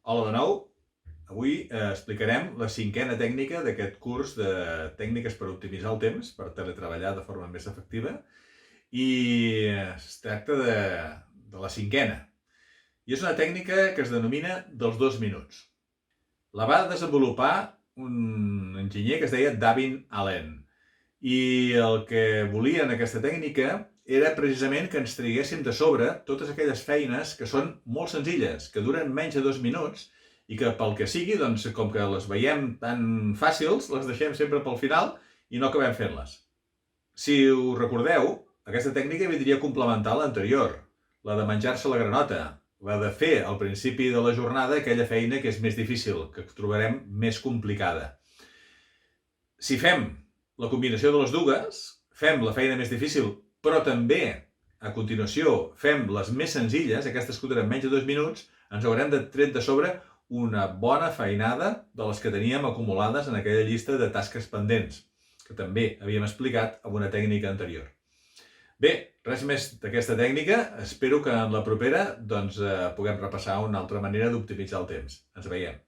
Hola de nou. Avui explicarem la cinquena tècnica d'aquest curs de tècniques per optimitzar el temps, per teletreballar de forma més efectiva. I es tracta de la cinquena. I és una tècnica que es denomina dels 2 minuts. La va desenvolupar un enginyer que es deia Davin Allen. I el que volia en aquesta tècnica era precisament que ens traguéssim de sobre totes aquelles feines que són molt senzilles, que duren menys de 2 minuts i que pel que sigui, doncs, com que les veiem tan fàcils, les deixem sempre pel final i no acabem fent-les. Si ho recordeu, aquesta tècnica vindria a complementar l'anterior, la de menjar-se la granota, la de fer al principi de la jornada aquella feina que és més difícil, que trobarem més complicada. Si fem la combinació de les dues, fem la feina més difícil, però també, a continuació, fem les més senzilles, aquestes que duren menys de 2 minuts, ens haurem de tret de sobre una bona feinada de les que teníem acumulades en aquella llista de tasques pendents, que també havíem explicat amb una tècnica anterior. Bé, res més d'aquesta tècnica. Espero que en la propera puguem repassar una altra manera d'optimitzar el temps. Ens veiem.